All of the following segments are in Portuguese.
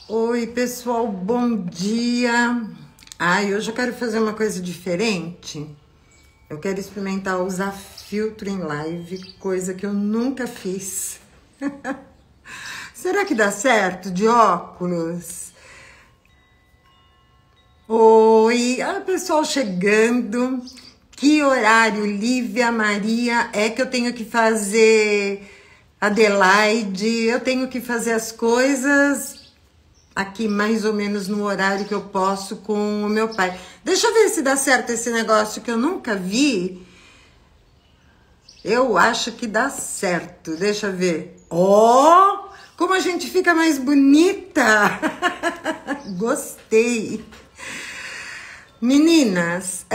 Oi, pessoal, bom dia. Hoje eu quero fazer uma coisa diferente. Eu quero experimentar usar filtro em live, coisa que eu nunca fiz. Será que dá certo de óculos? Oi, pessoal chegando. Que horário, Lívia, Maria, é que eu tenho que fazer, Adelaide? Eu tenho que fazer as coisas aqui mais ou menos no horário que eu posso com o meu pai. Deixa eu ver se dá certo esse negócio que eu nunca vi. Eu acho que dá certo. Deixa eu ver. Ó, como a gente fica mais bonita. Gostei. Meninas,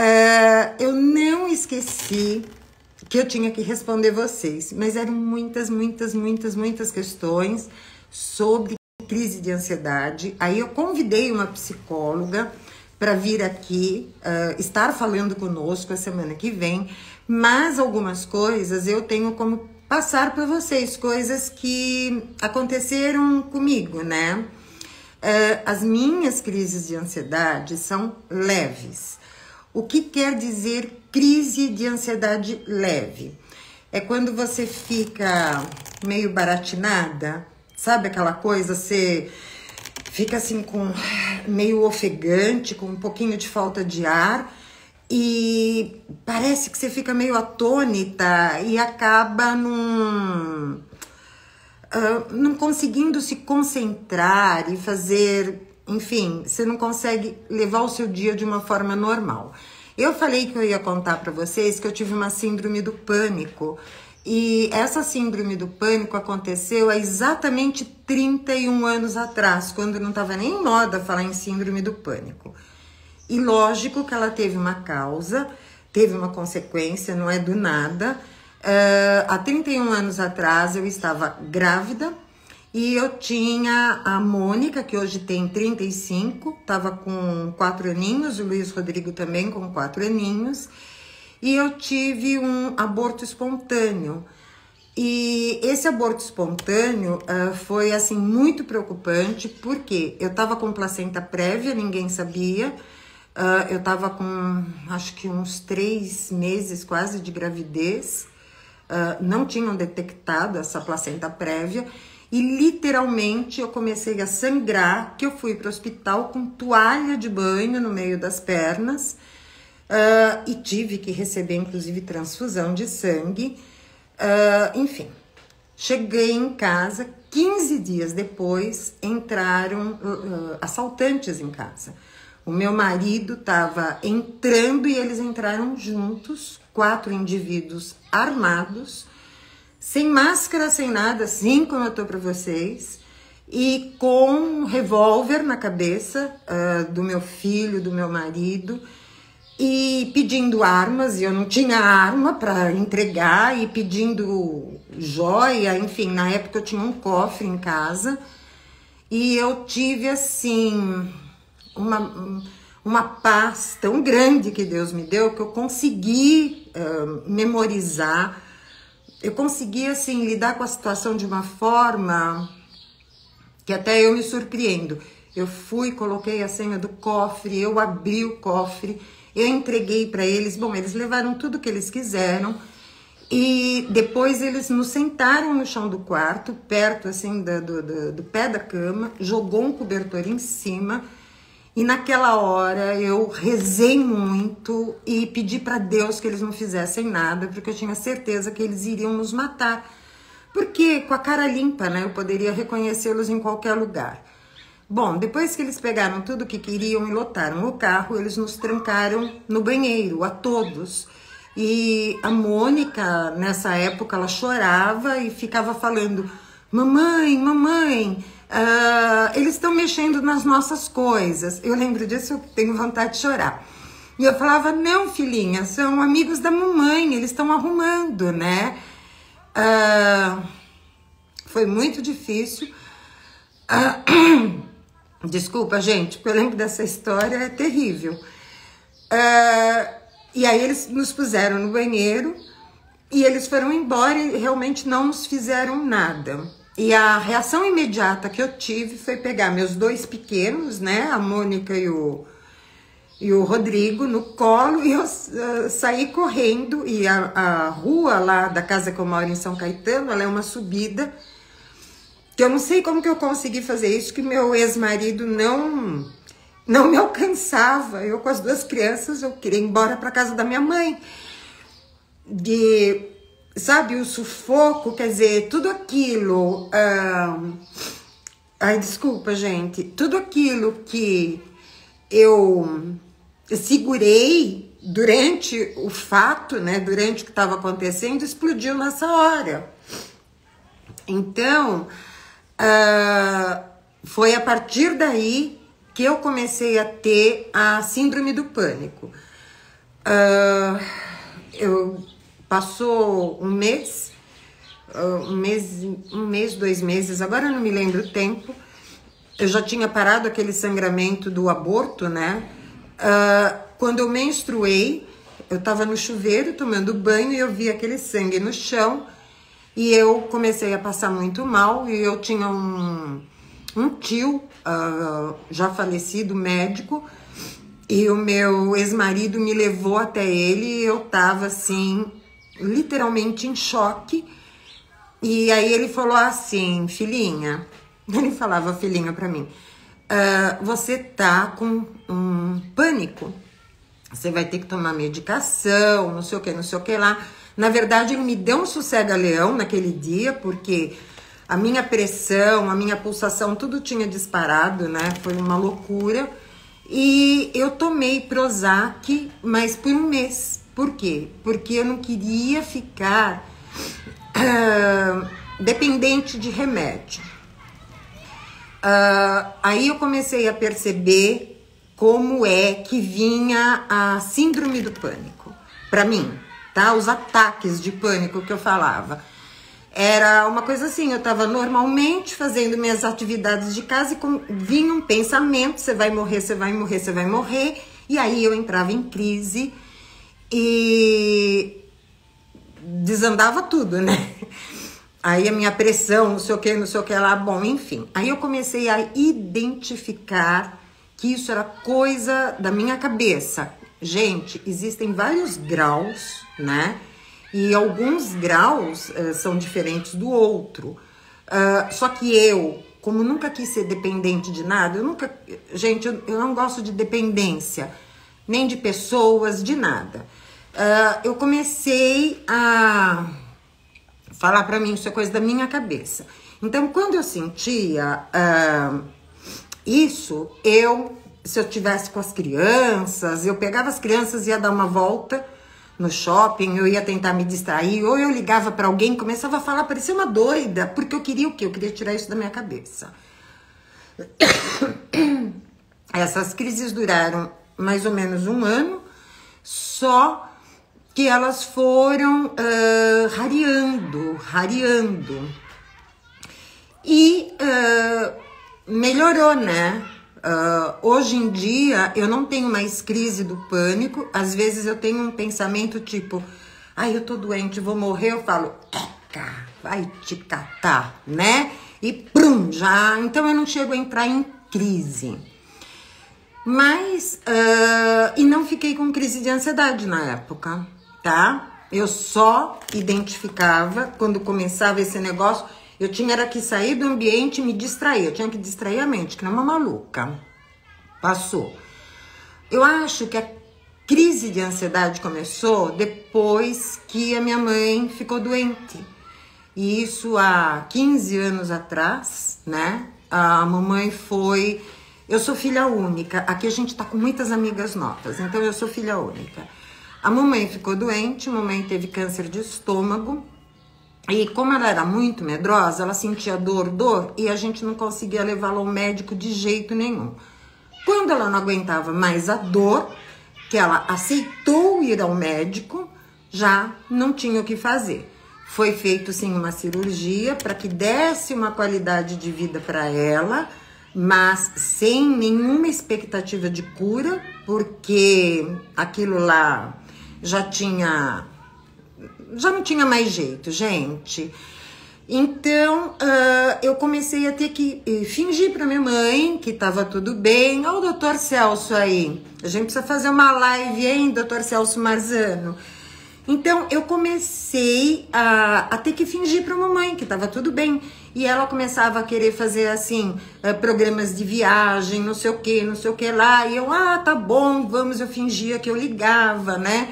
eu não esqueci que eu tinha que responder vocês, mas eram muitas questões sobre crise de ansiedade. Aí eu convidei uma psicóloga para vir aqui estar falando conosco a semana que vem, mas algumas coisas eu tenho como passar para vocês, coisas que aconteceram comigo, né? As minhas crises de ansiedade são leves. O que quer dizer crise de ansiedade leve? É quando você fica meio baratinada, sabe aquela coisa, você fica assim com meio ofegante, com um pouquinho de falta de ar e parece que você fica meio atônita e acaba não conseguindo se concentrar e fazer, enfim, você não consegue levar o seu dia de uma forma normal. Eu falei que eu ia contar para vocês que eu tive uma síndrome do pânico, e essa síndrome do pânico aconteceu há exatamente 31 anos atrás, quando não estava nem em moda falar em síndrome do pânico. E lógico que ela teve uma causa, teve uma consequência, não é do nada. Há 31 anos atrás eu estava grávida e eu tinha a Mônica, que hoje tem 35, estava com 4 aninhos, o Luiz Rodrigo também com 4 aninhos, e eu tive um aborto espontâneo. E esse aborto espontâneo foi assim muito preocupante, porque eu estava com placenta prévia, ninguém sabia. Eu estava com acho que uns 3 meses quase de gravidez. Não tinham detectado essa placenta prévia e literalmente eu comecei a sangrar, que eu fui para o hospital com toalha de banho no meio das pernas e tive que receber inclusive transfusão de sangue. Enfim, cheguei em casa, 15 dias depois entraram assaltantes em casa. O meu marido estava entrando e eles entraram juntos, 4 indivíduos armados, sem máscara, sem nada, assim como eu tô para vocês, e com um revólver na cabeça do meu filho, do meu marido, e pedindo armas, e eu não tinha arma para entregar, e pedindo joia, enfim, na época eu tinha um cofre em casa, e eu tive assim uma paz tão grande que Deus me deu, que eu consegui memorizar, eu consegui assim lidar com a situação de uma forma que até eu me surpreendo. Eu fui, coloquei a senha do cofre, eu abri o cofre, eu entreguei para eles. Bom, eles levaram tudo que eles quiseram e depois eles nos sentaram no chão do quarto, perto assim do pé da cama, jogou um cobertor em cima. E naquela hora eu rezei muito e pedi para Deus que eles não fizessem nada, porque eu tinha certeza que eles iriam nos matar. Porque com a cara limpa, né, eu poderia reconhecê-los em qualquer lugar. Bom, depois que eles pegaram tudo que queriam e lotaram o carro, eles nos trancaram no banheiro, a todos. E a Mônica, nessa época, ela chorava e ficava falando: mamãe, eles estão mexendo nas nossas coisas. Eu lembro disso, eu tenho vontade de chorar. E eu falava: não, filhinha, são amigos da mamãe, eles estão arrumando, né? Foi muito difícil. Desculpa, gente, porque eu lembro dessa história, é terrível. E aí eles nos puseram no banheiro e eles foram embora e realmente não nos fizeram nada. E a reação imediata que eu tive foi pegar meus dois pequenos, né, a Mônica e o Rodrigo, no colo, e eu saí correndo. E a rua lá da casa que eu moro em São Caetano, ela é uma subida, que eu não sei como que eu consegui fazer isso, que meu ex-marido não me alcançava. Eu com as duas crianças, eu queria ir embora para casa da minha mãe. Sabe, o sufoco, quer dizer, tudo aquilo... Ai, desculpa, gente. Tudo aquilo que eu segurei durante o fato, né, durante o que estava acontecendo, explodiu nessa hora. Então, foi a partir daí que eu comecei a ter a síndrome do pânico. Passou um mês, 2 meses, agora eu não me lembro o tempo. Eu já tinha parado aquele sangramento do aborto, né? Quando eu menstruei, eu tava no chuveiro tomando banho e eu vi aquele sangue no chão e eu comecei a passar muito mal. E eu tinha um tio já falecido, médico, e o meu ex-marido me levou até ele e eu tava assim, literalmente em choque. E aí ele falou assim: filhinha, ele falava filhinha pra mim, você tá com um pânico, você vai ter que tomar medicação, não sei o que, não sei o que lá. Na verdade, ele me deu um sossega-leão naquele dia, porque a minha pressão, a minha pulsação, tudo tinha disparado, né? Foi uma loucura. E eu tomei Prozac, mas por um mês. Por quê? Porque eu não queria ficar dependente de remédio. Aí eu comecei a perceber como é que vinha a síndrome do pânico para mim, tá? Os ataques de pânico que eu falava. Era uma coisa assim, eu estava normalmente fazendo minhas atividades de casa e vinha um pensamento: você vai morrer, você vai morrer, você vai morrer. E aí eu entrava em crise e desandava tudo, né? Aí a minha pressão, não sei o que lá, bom, enfim. Aí eu comecei a identificar que isso era coisa da minha cabeça. Gente, existem vários graus, né? E alguns graus são diferentes do outro. Só que eu, como nunca quis ser dependente de nada, gente, eu não gosto de dependência, nem de pessoas, de nada. Eu comecei a falar pra mim, isso é coisa da minha cabeça. Então, quando eu sentia isso, se eu tivesse com as crianças, eu pegava as crianças e ia dar uma volta no shopping, eu ia tentar me distrair, ou eu ligava pra alguém, começava a falar, parecia uma doida, porque eu queria o quê? Eu queria tirar isso da minha cabeça. Essas crises duraram mais ou menos 1 ano, só que elas foram rareando. E melhorou, né? Hoje em dia eu não tenho mais crise do pânico. Às vezes eu tenho um pensamento tipo: ai, eu tô doente, vou morrer. Eu falo: eca, vai te catar, né? E prum, já. Então eu não chego a entrar em crise. Mas, e não fiquei com crise de ansiedade na época, tá? Eu só identificava quando começava esse negócio. Eu tinha que sair do ambiente e me distrair. Eu tinha que distrair a mente, que não é uma maluca. Passou. Eu acho que a crise de ansiedade começou depois que a minha mãe ficou doente. E isso há 15 anos atrás, né? A mamãe foi... Eu sou filha única. Aqui a gente tá com muitas amigas novas, então eu sou filha única. A mamãe ficou doente, a mamãe teve câncer de estômago. E como ela era muito medrosa, ela sentia dor, e a gente não conseguia levá-la ao médico de jeito nenhum. Quando ela não aguentava mais a dor, que ela aceitou ir ao médico, já não tinha o que fazer. Foi feito sim uma cirurgia para que desse uma qualidade de vida para ela, mas sem nenhuma expectativa de cura, porque aquilo lá já não tinha mais jeito, gente. Então, eu comecei a ter que fingir para minha mãe que estava tudo bem. Olha o doutor Celso aí. A gente precisa fazer uma live, hein, doutor Celso Marzano? Então, eu comecei a ter que fingir para a mamãe que estava tudo bem. E ela começava a querer fazer, assim, programas de viagem, não sei o que lá. E eu, tá bom, vamos, eu fingia que eu ligava, né?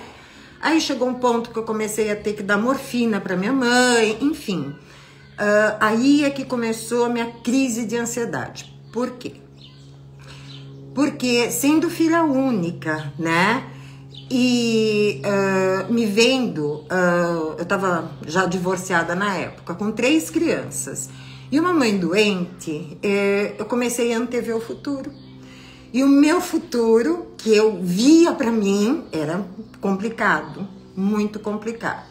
Aí chegou um ponto que eu comecei a ter que dar morfina para minha mãe, enfim. Aí é que começou a minha crise de ansiedade. Por quê? Porque sendo filha única, né? E me vendo, eu tava já divorciada na época, com 3 crianças. E uma mãe doente, eu comecei a antever o futuro. E o meu futuro, que eu via pra mim, era complicado, muito complicado.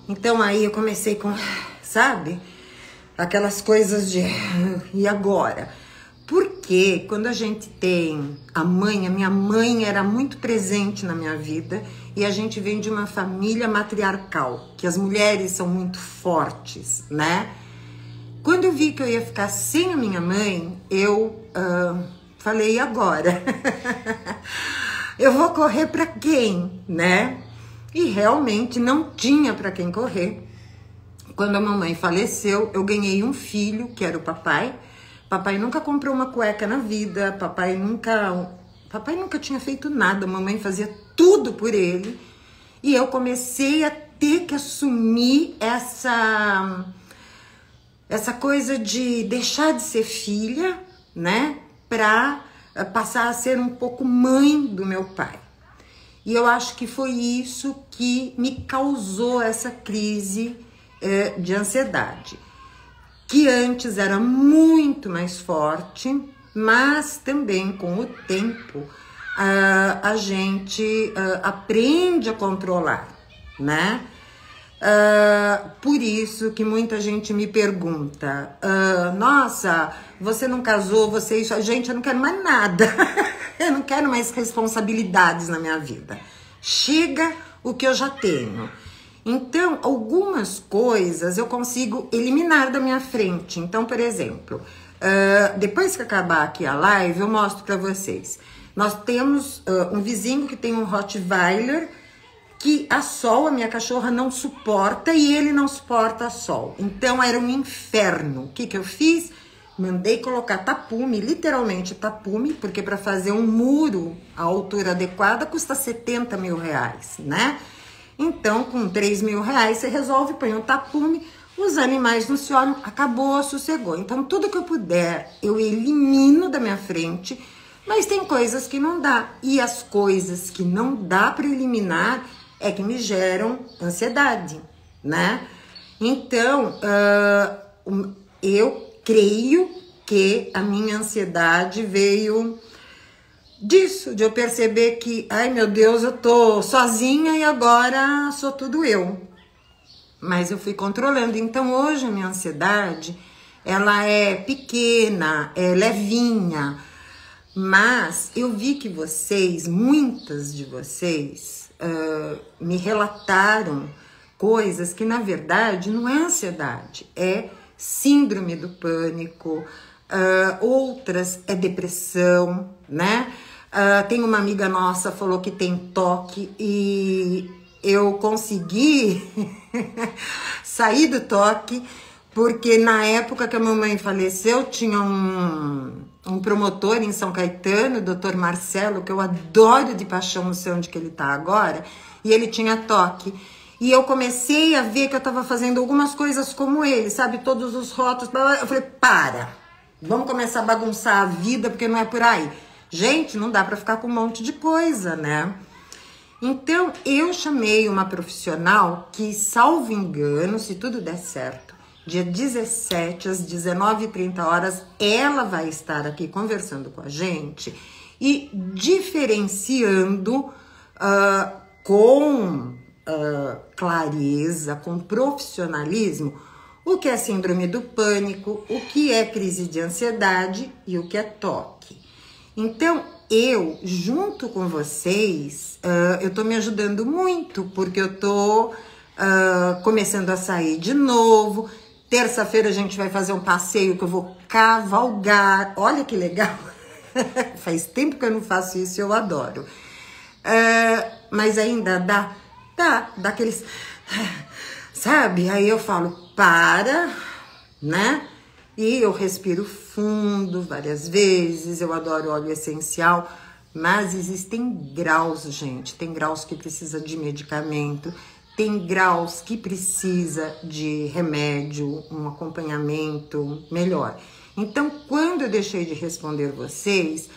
Então aí eu comecei com, sabe, aquelas coisas de, e agora? Porque quando a gente tem a minha mãe era muito presente na minha vida e a gente vem de uma família matriarcal, que as mulheres são muito fortes, né? Quando eu vi que eu ia ficar sem a minha mãe, eu falei, e agora? Eu vou correr para quem, né? E realmente não tinha para quem correr. Quando a mamãe faleceu, eu ganhei um filho, que era o papai. Papai nunca comprou uma cueca na vida, papai nunca tinha feito nada, a mamãe fazia tudo por ele. E eu comecei a ter que assumir essa coisa de deixar de ser filha, né, para passar a ser um pouco mãe do meu pai. E eu acho que foi isso que me causou essa crise de ansiedade, que antes era muito mais forte, mas também com o tempo a gente aprende a controlar, né? Por isso que muita gente me pergunta, nossa, você não casou, gente, eu não quero mais nada, eu não quero mais responsabilidades na minha vida, chega o que eu já tenho. Então, algumas coisas eu consigo eliminar da minha frente. Então, por exemplo, depois que acabar aqui a live, eu mostro para vocês. Nós temos um vizinho que tem um Rottweiler que a Sol, a minha cachorra, não suporta e ele não suporta a Sol. Então, era um inferno. O que eu fiz? Mandei colocar tapume, literalmente tapume, porque para fazer um muro à altura adequada custa 70 mil reais, né? Então, com 3 mil reais, você resolve, põe um tapume, os animais não se olham, acabou, sossegou. Então, tudo que eu puder, eu elimino da minha frente, mas tem coisas que não dá. E as coisas que não dá para eliminar é que me geram ansiedade, né? Então, eu creio que a minha ansiedade veio disso, de eu perceber que, ai meu Deus, eu tô sozinha e agora sou tudo eu. Mas eu fui controlando. Então hoje a minha ansiedade, ela é pequena, é levinha. Mas eu vi que vocês, muitas de vocês, me relataram coisas que na verdade não é ansiedade, é síndrome do pânico, outras é depressão, né? Tem uma amiga nossa falou que tem toque e eu consegui sair do toque porque na época que a mamãe faleceu tinha um promotor em São Caetano, o Dr. Marcelo, que eu adoro de paixão, não sei onde que ele tá agora, e ele tinha toque. E eu comecei a ver que eu tava fazendo algumas coisas como ele, sabe? Todos os rótulos, eu falei, vamos começar a bagunçar a vida porque não é por aí. Gente, não dá pra ficar com um monte de coisa, né? Então, eu chamei uma profissional que, salvo engano, se tudo der certo, dia 17 às 19h30, ela vai estar aqui conversando com a gente e diferenciando com clareza, com profissionalismo, o que é síndrome do pânico, o que é crise de ansiedade e o que é toque. Então, eu, junto com vocês, eu tô me ajudando muito, porque eu tô começando a sair de novo, Terça-feira a gente vai fazer um passeio que eu vou cavalgar. Olha que legal. Faz tempo que eu não faço isso, eu adoro. Mas ainda dá aqueles... Sabe? Aí eu falo, para, né? E eu respiro fundo várias vezes. Eu adoro óleo essencial. Mas existem graus, gente. Tem graus que precisa de medicamento. Tem graus que precisa de remédio, um acompanhamento melhor. Então, quando eu deixei de responder vocês,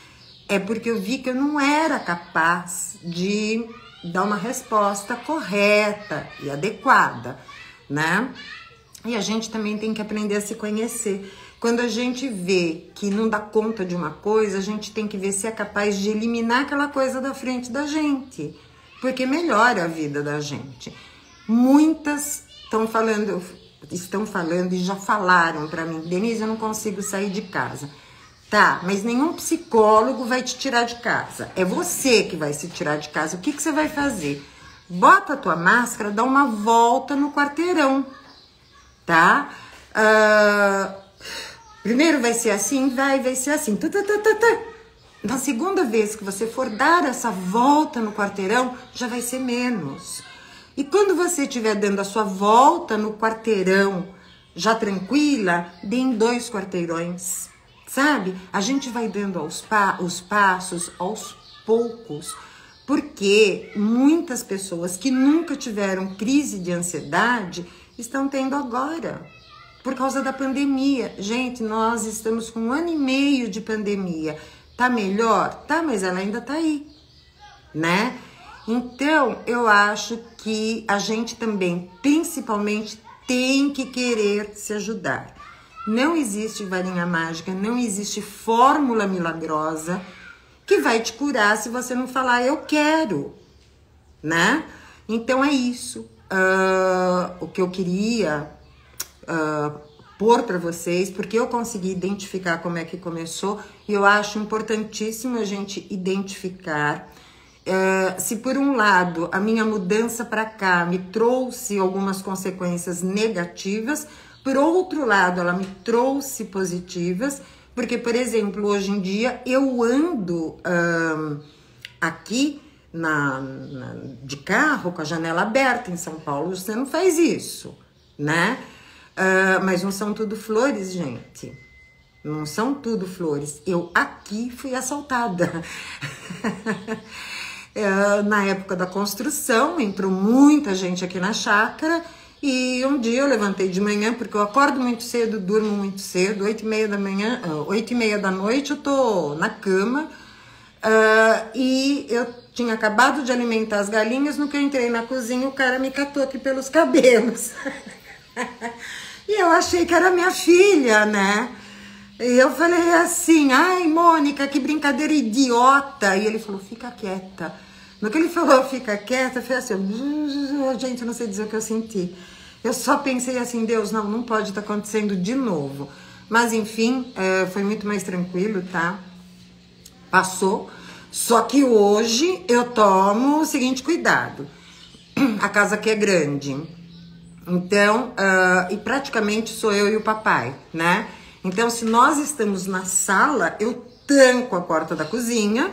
é porque eu vi que eu não era capaz de dar uma resposta correta e adequada, né? E a gente também tem que aprender a se conhecer. Quando a gente vê que não dá conta de uma coisa, a gente tem que ver se é capaz de eliminar aquela coisa da frente da gente, porque melhora a vida da gente. Muitas estão falando e já falaram para mim, Denise, eu não consigo sair de casa. Tá, mas nenhum psicólogo vai te tirar de casa. É você que vai se tirar de casa. O que você vai fazer? Bota a tua máscara, dá uma volta no quarteirão, tá? Primeiro vai ser assim, vai ser assim. Na segunda vez que você for dar essa volta no quarteirão, já vai ser menos. E quando você estiver dando a sua volta no quarteirão, já tranquila, dê em 2 quarteirões, sabe? A gente vai dando os passos aos poucos, porque muitas pessoas que nunca tiveram crise de ansiedade estão tendo agora, por causa da pandemia. Gente, nós estamos com 1 ano e meio de pandemia. Tá melhor? Tá, mas ela ainda tá aí, né? Então, eu acho que a gente também, principalmente, tem que querer se ajudar. Não existe varinha mágica, não existe fórmula milagrosa que vai te curar se você não falar eu quero, né? Então, é isso. O que eu queria pôr para vocês, porque eu consegui identificar como é que começou, e eu acho importantíssimo a gente identificar. Se por um lado a minha mudança para cá me trouxe algumas consequências negativas, por outro lado ela me trouxe positivas, porque, por exemplo, hoje em dia eu ando aqui de carro com a janela aberta. Em São Paulo você não faz isso, né? Mas não são tudo flores, gente. Não são tudo flores. Eu aqui fui assaltada. Na época da construção, entrou muita gente aqui na chácara, e um dia eu levantei de manhã, porque eu acordo muito cedo, durmo muito cedo, 8h30 da noite eu tô na cama, e eu tinha acabado de alimentar as galinhas. No que eu entrei na cozinha, o cara me catou aqui pelos cabelos. E eu achei que era minha filha, né? E eu falei assim, ai, Mônica, que brincadeira idiota. E ele falou, fica quieta. No que ele falou, fica quieta, eu falei assim, gente, eu não sei dizer o que eu senti. Eu só pensei assim, Deus, não pode estar acontecendo de novo. Mas, enfim, foi muito mais tranquilo, tá? Passou. Só que hoje eu tomo o seguinte cuidado. A casa aqui é grande. Então, e praticamente sou eu e o papai, né? Então, se nós estamos na sala, eu tranco a porta da cozinha,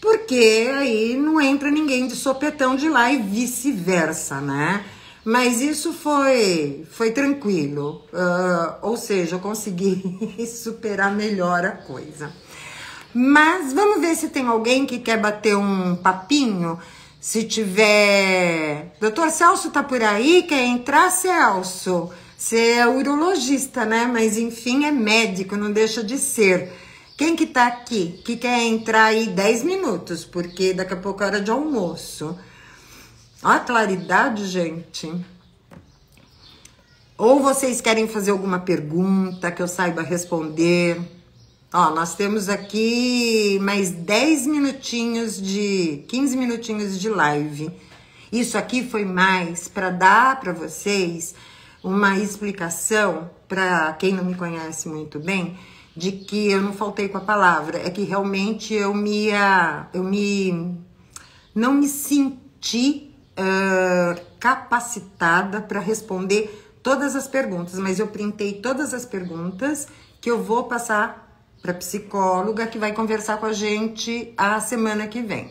porque aí não entra ninguém de sopetão de lá e vice-versa, né? Mas isso foi tranquilo, ou seja, eu consegui superar melhor a coisa. Mas vamos ver se tem alguém que quer bater um papinho. Se tiver... Doutor Celso tá por aí? Quer entrar, Celso? Você é urologista, né? Mas enfim, é médico, não deixa de ser. Quem que tá aqui? Que quer entrar aí 10 minutos, porque daqui a pouco é hora de almoço. Olha a claridade, gente. Ou vocês querem fazer alguma pergunta que eu saiba responder? Ó, nós temos aqui mais 10 minutinhos 15 minutinhos de live. Isso aqui foi mais para dar para vocês uma explicação, para quem não me conhece muito bem, de que eu não faltei com a palavra. É que realmente eu não me senti capacitada para responder todas as perguntas, mas eu printei todas as perguntas que eu vou passar para a psicóloga que vai conversar com a gente a semana que vem.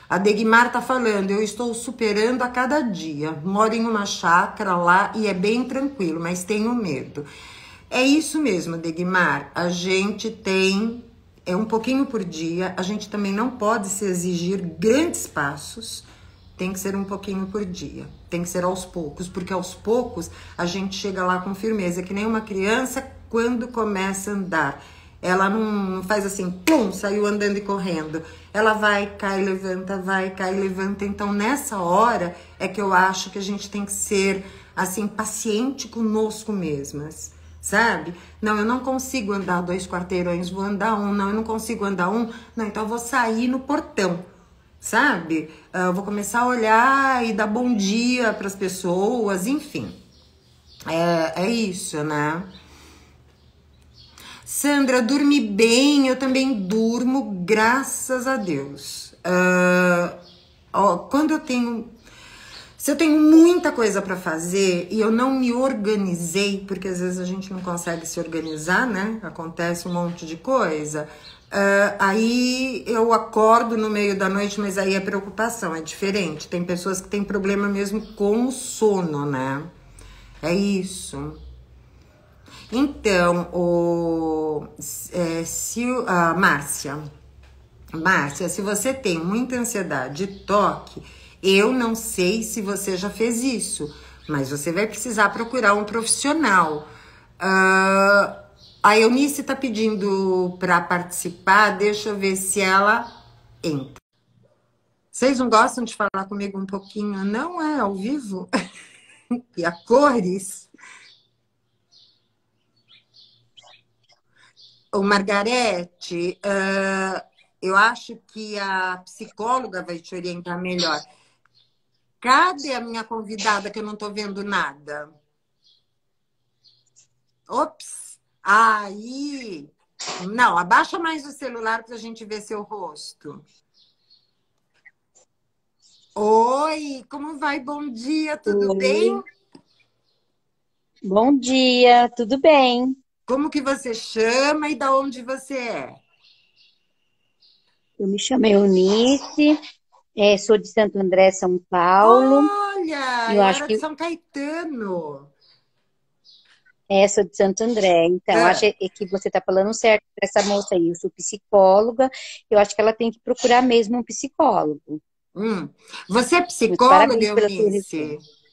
A Degmar tá falando, eu estou superando a cada dia. Moro em uma chácara lá e é bem tranquilo, mas tenho medo. É isso mesmo, Degmar. A gente tem um pouquinho por dia. A gente também não pode se exigir grandes passos. Tem que ser um pouquinho por dia. Tem que ser aos poucos, porque aos poucos a gente chega lá com firmeza, que nem uma criança quando começa a andar. Ela não faz assim, pum, saiu andando e correndo. Ela vai, cai, levanta, vai, cai, levanta. Então, nessa hora é que eu acho que a gente tem que ser, assim, paciente conosco mesmas, sabe? Não, eu não consigo andar 2 quarteirões, vou andar 1. Não, eu não consigo andar 1. Não, então eu vou sair no portão, sabe? Eu vou começar a olhar e dar bom dia para as pessoas, enfim. É isso, né? Sandra, dormi bem, eu também durmo, graças a Deus. Quando eu tenho... Se eu tenho muita coisa para fazer e eu não me organizei, porque às vezes a gente não consegue se organizar, né? Acontece um monte de coisa. Aí eu acordo no meio da noite, mas aí é preocupação, é diferente. Tem pessoas que têm problema mesmo com o sono, né? É isso. Então, Márcia, se você tem muita ansiedade e toque, eu não sei se você já fez isso, mas você vai precisar procurar um profissional. A Eunice está pedindo para participar, deixa eu ver se ela entra. Vocês não gostam de falar comigo um pouquinho? Não é ao vivo? E a cores? Ô, Margarete, eu acho que a psicóloga vai te orientar melhor. Cadê a minha convidada que eu não tô vendo nada? Ops! Aí! Não, abaixa mais o celular para a gente ver seu rosto. Oi, como vai? Bom dia, tudo bem? Oi, bom dia, tudo bem? Como que você chama e da onde você é? Eu me chamo Eunice, sou de Santo André, São Paulo. Olha, Eu eu acho era de que São Caetano. sou de Santo André. Então, acho Ah, que você está falando certo para essa moça aí. Eu sou psicóloga. Eu acho que ela tem que procurar mesmo um psicólogo. hum. Você é Muito psicóloga, parabéns pela sua Eunice? resposta.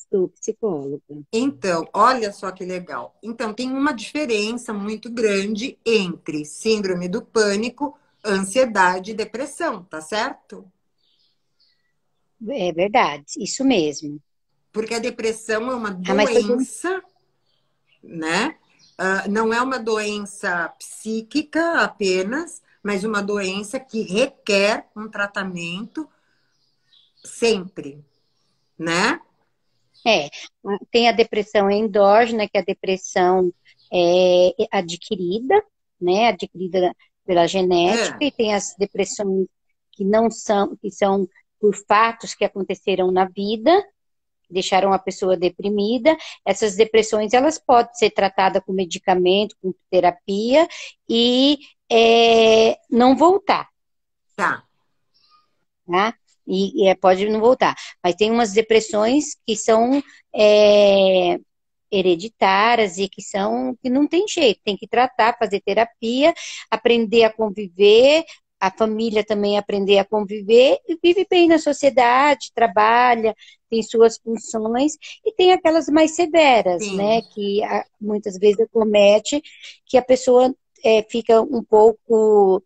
Sou psicóloga. Então, olha só que legal. Então, tem uma diferença muito grande entre síndrome do pânico, ansiedade e depressão, tá certo? É verdade, isso mesmo. Porque a depressão é uma Ah, mas fazendo. doença, né? Não é uma doença psíquica apenas, mas uma doença que requer um tratamento sempre, né? É, tem a depressão endógena, que é a depressão adquirida, né, adquirida pela genética, É, e tem as depressões que não são, que são por fatos que aconteceram na vida, deixaram a pessoa deprimida. Essas depressões, elas podem ser tratadas com medicamento, com terapia, e não voltar, tá. tá? Pode não voltar. Mas tem umas depressões que são é, hereditárias e que não tem jeito, tem que tratar, fazer terapia, aprender a conviver, a família também aprender a conviver e vive bem na sociedade, trabalha, tem suas funções, e tem aquelas mais severas, Sim. né, que muitas vezes acomete, que a pessoa fica um pouco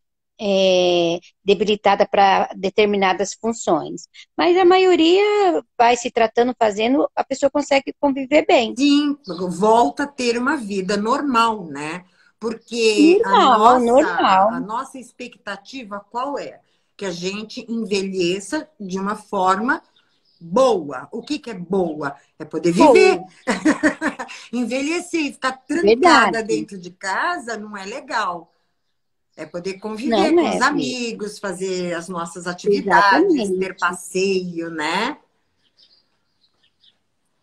debilitada para determinadas funções. Mas a maioria vai se tratando, fazendo, a pessoa consegue conviver bem. Sim, volta a ter uma vida normal, né? Porque Normal, a normal. nossa expectativa qual é? Que a gente envelheça de uma forma boa. O que que é boa? É poder viver. Boa, Envelhecer e ficar trancada verdade. dentro de casa não é legal. É poder conviver Não com os é mesmo. amigos, fazer as nossas atividades, ter Exatamente. passeio, né?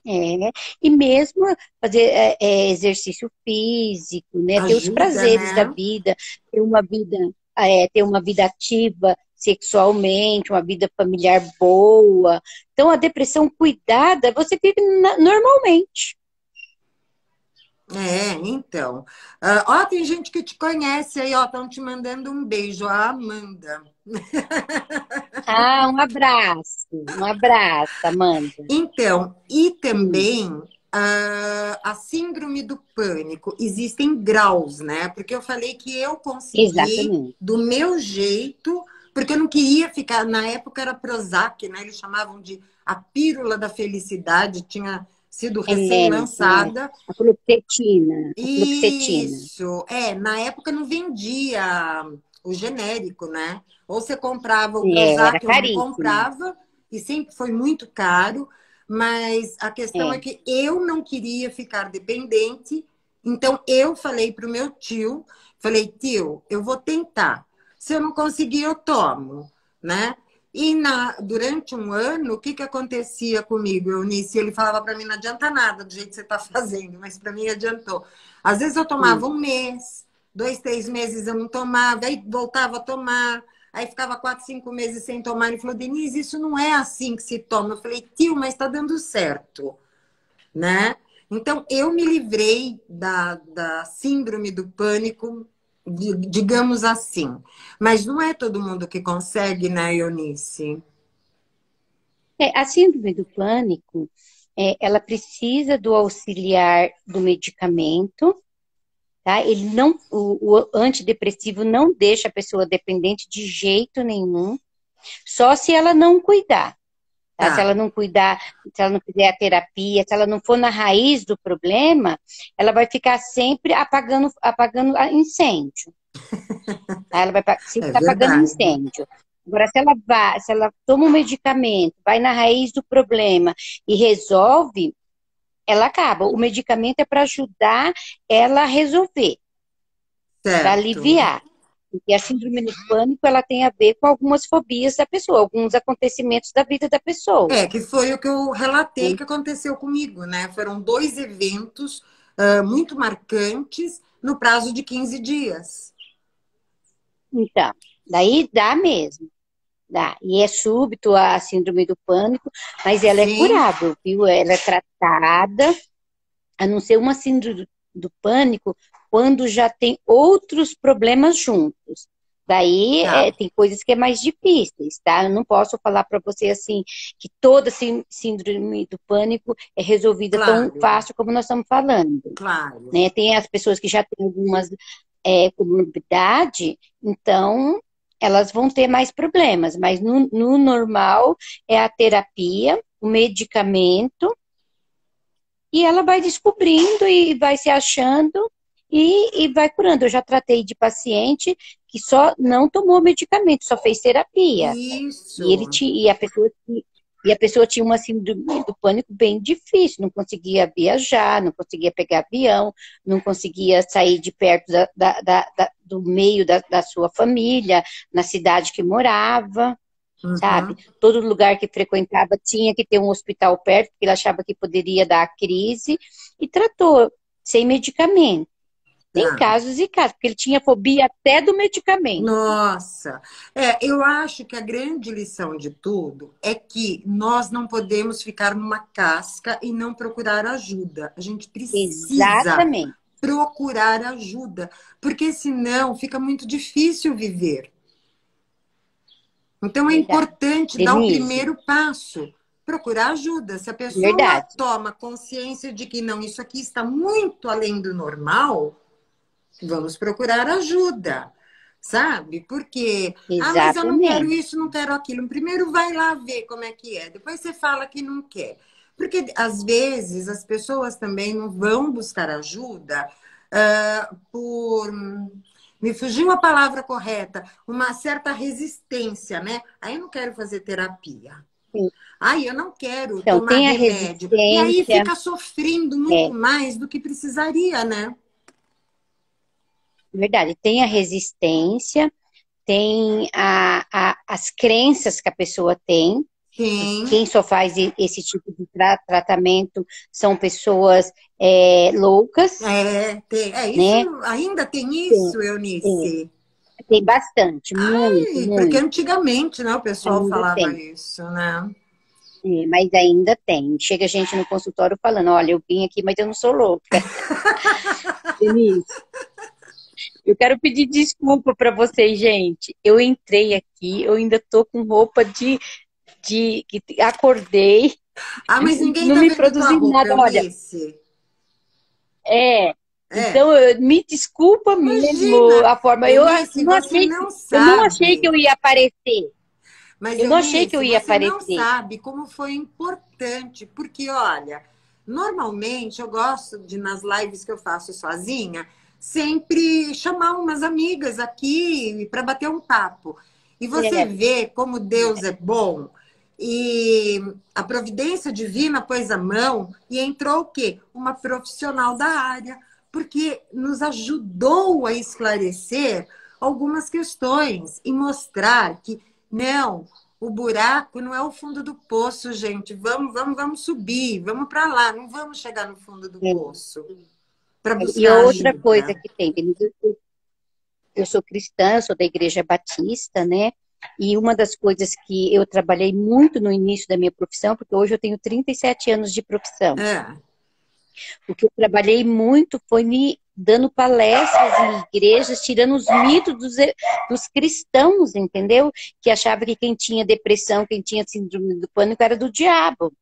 É, e mesmo fazer exercício físico, né? Ter os Ajuda, prazeres da né? vida, ter uma vida ativa sexualmente, uma vida familiar boa. Então, a depressão cuidada, você vive normalmente. É, então. Ah, ó, tem gente que te conhece aí, ó, estão te mandando um beijo, a Amanda. Ah, um abraço, Amanda. Então, e Sim, também a síndrome do pânico, existem graus, né? Porque eu falei que eu consegui exatamente. do meu jeito, porque eu não queria ficar, na época era Prozac, né? Eles chamavam de a pílula da felicidade, tinha sido recém-lançada. A fluoxetina, a fluoxetina. Isso, na época não vendia o genérico, né? Ou você comprava o Era Prozac, eu não caríssimo. comprava, e sempre foi muito caro, mas a questão é É. que eu não queria ficar dependente, então eu falei para o meu tio, falei, tio, eu vou tentar. Se eu não conseguir, eu tomo, né? E durante um ano, o que, que acontecia comigo, Eunice? Ele falava para mim, não adianta nada do jeito que você está fazendo, mas para mim adiantou. Às vezes eu tomava Hum. um mês, 2, 3 meses eu não tomava, aí voltava a tomar, aí ficava 4, 5 meses sem tomar. Ele falou, Denise, isso não é assim que se toma. Eu falei, tio, mas está dando certo, né? Então, eu me livrei da síndrome do pânico, digamos assim. Mas não é todo mundo que consegue, né, Eunice? A síndrome do pânico, ela precisa do auxiliar do medicamento, tá? Ele não, o antidepressivo não deixa a pessoa dependente de jeito nenhum, só se ela não cuidar, tá? Se ela Tá. não cuidar, se ela não fizer a terapia, se ela não for na raiz do problema, ela vai ficar sempre apagando incêndio. Tá? Ela vai sempre É estar apagando verdade. incêndio. Agora, se ela toma um medicamento, vai na raiz do problema e resolve, ela acaba. O medicamento é para ajudar ela a resolver, para Certo. aliviar. Porque a síndrome do pânico, ela tem a ver com algumas fobias da pessoa, alguns acontecimentos da vida da pessoa. É, que foi o que eu relatei Né? que aconteceu comigo, né? Foram dois eventos muito marcantes no prazo de 15 dias. Então, daí dá mesmo. Dá. E é súbito a síndrome do pânico, mas ela é Sim, curável, viu? Ela é tratada, a não ser uma síndrome do pânico, quando já tem outros problemas juntos. Daí tá. tem coisas que é mais difíceis, tá? Eu não posso falar para você assim que toda síndrome do pânico é resolvida tão Claro, fácil como nós estamos falando, claro. né? Tem as pessoas que já têm algumas comorbidade, então elas vão ter mais problemas, mas no normal é a terapia, o medicamento e ela vai descobrindo e vai se achando e vai curando. Eu já tratei de paciente que só não tomou medicamento, só fez terapia. E ele Isso. tinha, e a pessoa tinha uma síndrome do pânico bem difícil, não conseguia viajar, não conseguia pegar avião, não conseguia sair de perto do meio da sua família, na cidade que morava, sabe? Uhum. Todo lugar que frequentava tinha que ter um hospital perto, porque ele achava que poderia dar crise, e tratou sem medicamento. Tem Tá. casos e casos, porque ele tinha fobia até do medicamento. Nossa, eu acho que a grande lição de tudo é que nós não podemos ficar numa casca e não procurar ajuda. A gente precisa Exatamente, procurar ajuda, porque senão fica muito difícil viver. Então é verdade. importante dar o Denise, primeiro passo, procurar ajuda. Se a pessoa verdade. toma consciência de que não, isso aqui está muito além do normal, vamos procurar ajuda, sabe? Porque, mas eu não quero Exatamente. isso, não quero aquilo. Primeiro vai lá ver como é que é, depois você fala que não quer. Porque às vezes as pessoas também não vão buscar ajuda por. Me fugiu a palavra correta, uma certa resistência, né? Aí eu não quero fazer terapia. Sim. Aí eu não quero Então, tomar tem a remédio. E aí resistência, fica sofrendo é muito mais do que precisaria, né? verdade, tem a resistência, tem as crenças que a pessoa tem, Sim. Quem só faz esse tipo de tratamento são pessoas loucas, Isso, né? ainda tem Tem, isso, tem, Eunice? tem bastante, muito, Ai, porque muito. antigamente, né, o pessoal Ainda falava tem. isso, né? Mas ainda tem. Chega gente no consultório falando, olha, eu vim aqui, mas eu não sou louca. Denise, eu quero pedir desculpa para vocês, gente. Eu entrei aqui, eu ainda tô com roupa que acordei, Ah, mas ninguém não tá me vendo tua produzi roupa, nada. Olha, Eunice. é. É. Então, me desculpa mesmo Imagina, a forma. Eunice, você não Eu não achei que sabe. eu ia aparecer. Mas, Eu não achei que eu Eunice, ia você não aparecer. sabe como foi importante, porque, olha, normalmente eu gosto de, nas lives que eu faço sozinha, sempre chamar umas amigas aqui para bater um papo. E você É, vê como Deus é bom e a providência divina pôs a mão e entrou o quê? Uma profissional da área, porque nos ajudou a esclarecer algumas questões e mostrar que não, o buraco não é o fundo do poço, gente. Vamos subir, vamos para lá, não vamos chegar no fundo do é. poço para E buscar outra coisa ajuda. que tem, Denise, eu sou cristã, eu sou da Igreja Batista, né? E uma das coisas que eu trabalhei muito no início da minha profissão, porque hoje eu tenho 37 anos de profissão. É, O que eu trabalhei muito foi me dando palestras em igrejas, tirando os mitos dos cristãos, entendeu? Que achavam que quem tinha depressão, quem tinha síndrome do pânico era do diabo,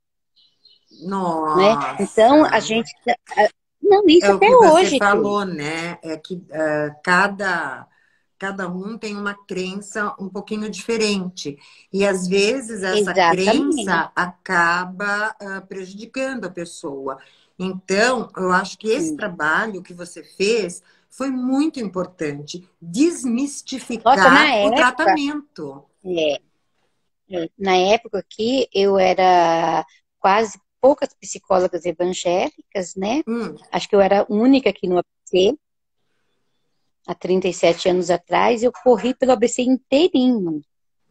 né? Então, a nossa. gente... Não, isso É o até que você hoje tem. falou, né? É que cada um tem uma crença um pouquinho diferente. E às vezes essa Exatamente. crença acaba prejudicando a pessoa. Então, eu acho que esse trabalho que você fez foi muito importante. Nossa, Desmistificar o tratamento. é, na época aqui, eu era quase poucas psicólogas evangélicas, né? Hum, Acho que eu era a única aqui no ABC, há 37 anos atrás, eu corri pelo ABC inteirinho,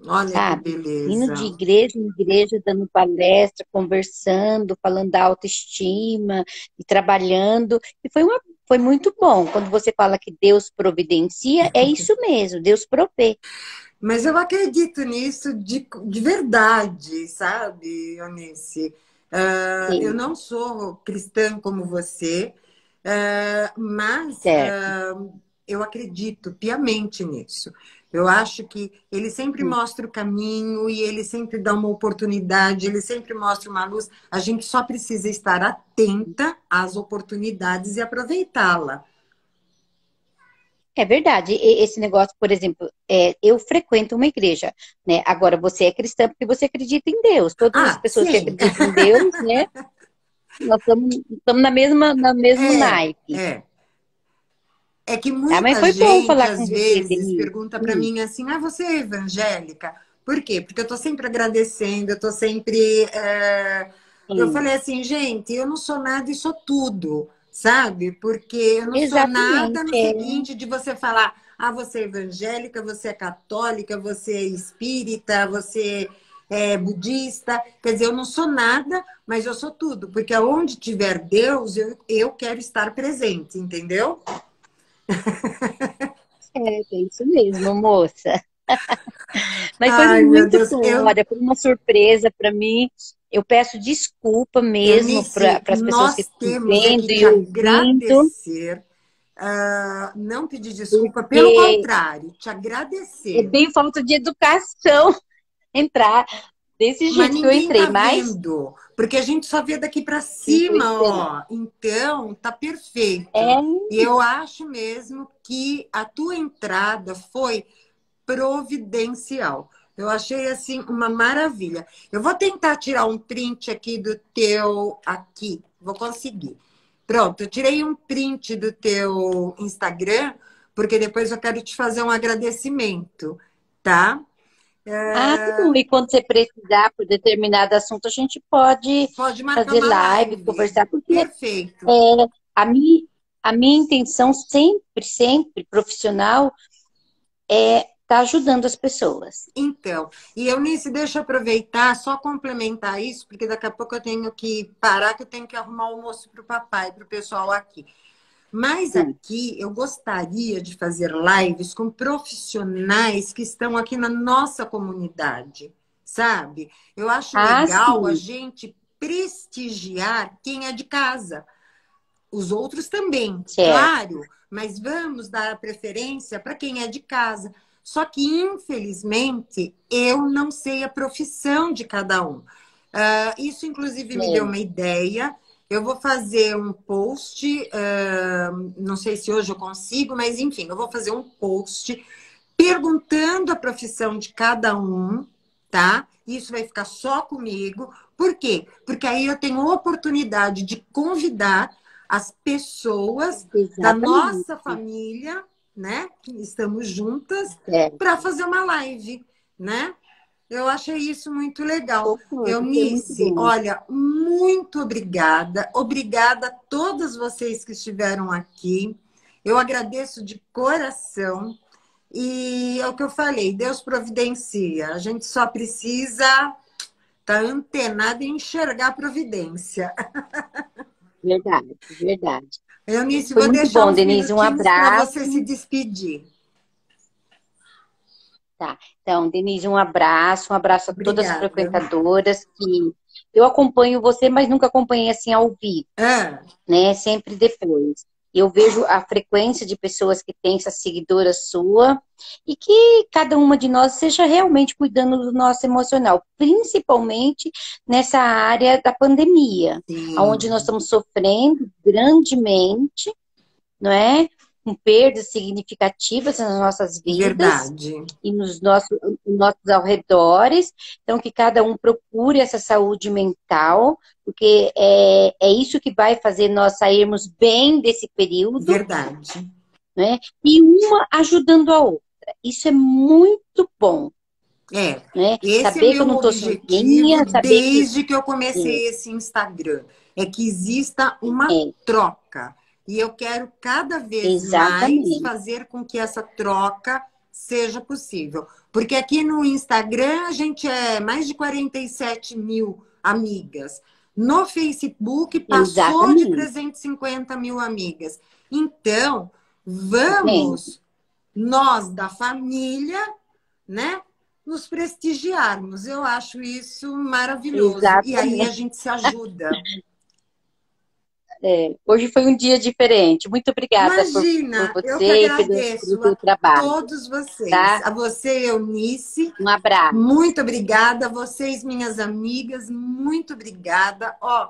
olha que sabe? Indo de beleza. igreja em igreja, dando palestra, conversando, falando da autoestima e trabalhando. E foi muito bom. Quando você fala que Deus providencia, é isso mesmo, Deus provê. Mas eu acredito nisso de verdade, sabe, Eunice? Eu Sim, não sou cristã como você, mas certo. eu acredito piamente nisso. Eu acho que ele sempre mostra o caminho e ele sempre dá uma oportunidade, ele sempre mostra uma luz. A gente só precisa estar atenta às oportunidades e aproveitá-la. É verdade. Esse negócio, por exemplo, eu frequento uma igreja, né? Agora, você é cristã porque você acredita em Deus. Todas as Ah, pessoas que sim. acreditam em Deus, né? Nós estamos no mesmo naipe. É. É que Ah, mas muita foi bom gente, falar com às você, vezes, Denise. pergunta para mim assim: ah, você é evangélica? Por quê? Porque eu estou sempre agradecendo, eu estou sempre. Eu Sim, falei assim, gente, eu não sou nada e sou tudo, sabe? Porque eu não sou nada exatamente. no seguinte de você falar: ah, você é evangélica, você é católica, você é espírita, você é budista. Quer dizer, eu não sou nada, mas eu sou tudo, porque aonde tiver Deus, eu quero estar presente, entendeu? É isso mesmo, moça. Mas foi Ai, meu muito Deus, bom. Olha, foi uma surpresa para mim. Eu peço desculpa mesmo para Eunice, as pessoas que nós estão temos é que vendo te e ouvindo, agradecer, não pedir desculpa, pelo porque contrário, te é agradecer. bem falta de educação entrar desse Mas jeito que eu ninguém entrei, tá mas vendo, porque a gente só vê daqui para pois cima, é, ó. Então, tá perfeito. é, E eu acho mesmo que a tua entrada foi providencial. Eu achei assim uma maravilha. Eu vou tentar tirar um print aqui do teu aqui. Vou conseguir. Pronto, eu tirei um print do teu Instagram, porque depois eu quero te fazer um agradecimento, tá? ah, tá bom. E quando você precisar por determinado assunto, a gente pode Pode marcar fazer uma live, live. conversar, porque Perfeito. é, a minha, a minha intenção sempre, sempre profissional tá ajudando as pessoas. Então, e Eunice, deixa eu aproveitar, só complementar isso, porque daqui a pouco eu tenho que parar, que eu tenho que arrumar almoço para o papai, para o pessoal aqui. Mas aqui eu gostaria de fazer lives com profissionais que estão aqui na nossa comunidade, sabe? Eu acho Ah, legal a sim, gente prestigiar quem é de casa. Os outros também, certo. claro, mas vamos dar a preferência para quem é de casa. Só que, infelizmente, eu não sei a profissão de cada um. Isso, inclusive, me deu É. uma ideia. Eu vou fazer um post, não sei se hoje eu consigo, mas enfim, eu vou fazer um post perguntando a profissão de cada um, tá? Isso vai ficar só comigo. Por quê? Porque aí eu tenho oportunidade de convidar as pessoas da nossa Exatamente. família, né? Que estamos juntas, É. para fazer uma live, né? Eu achei isso muito legal. Opa, isso é muito Eunice, bom. olha, muito obrigada. Obrigada a todas vocês que estiveram aqui. Eu agradeço de coração. E é o que eu falei, Deus providencia. A gente só precisa estar antenado e enxergar a providência. Verdade, verdade. Eunice, Foi vou muito deixar bom, uns Denise. Um minutinhos para você se abraço. despedir. Tá. Então, Denise, um abraço a todas as Obrigada. frequentadoras que eu acompanho você, mas nunca acompanhei assim ao vivo, Ah, né? Sempre depois. Eu vejo a frequência de pessoas que tem essa seguidora sua e que cada uma de nós seja realmente cuidando do nosso emocional, principalmente nessa área da pandemia, onde nós sim, estamos sofrendo grandemente, não é? Com perdas significativas nas nossas vidas verdade. e nos nossos arredores. Então, que cada um procure essa saúde mental, porque é isso que vai fazer nós sairmos bem desse período, Verdade. né? E uma ajudando a outra. Isso é muito bom, É, né? esse é Saber que eu meu não estou objetivo sozinha, saber que. desde que eu comecei esse Instagram, é que exista uma É, troca. E eu quero cada vez mais exatamente. fazer com que essa troca seja possível. Porque aqui no Instagram a gente é mais de 47 mil amigas. No Facebook passou de Exatamente. 350 mil amigas. Então, Tá vendo? vamos, nós da família, né? Nos prestigiarmos. Eu acho isso maravilhoso. E aí a Exatamente. gente se ajuda. É, hoje foi um dia diferente. Muito obrigada por Imagina, eu que você e pelo agradeço a seu trabalho, todos vocês. tá? A você, Eunice, Um abraço. muito obrigada. A vocês, minhas amigas, muito obrigada. Ó,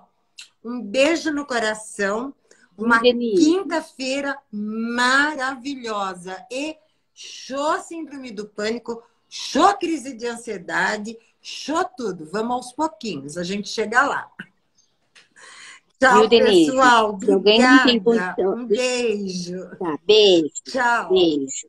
um beijo no coração. Uma Denise. quinta-feira maravilhosa. E show síndrome do pânico, show crise de ansiedade, show tudo. Vamos aos pouquinhos, a gente chega lá. Viu, Tchau, Denise? pessoal. Se alguém não tem Obrigada. condição. Um beijo. Tá, beijo. Tchau. Beijo.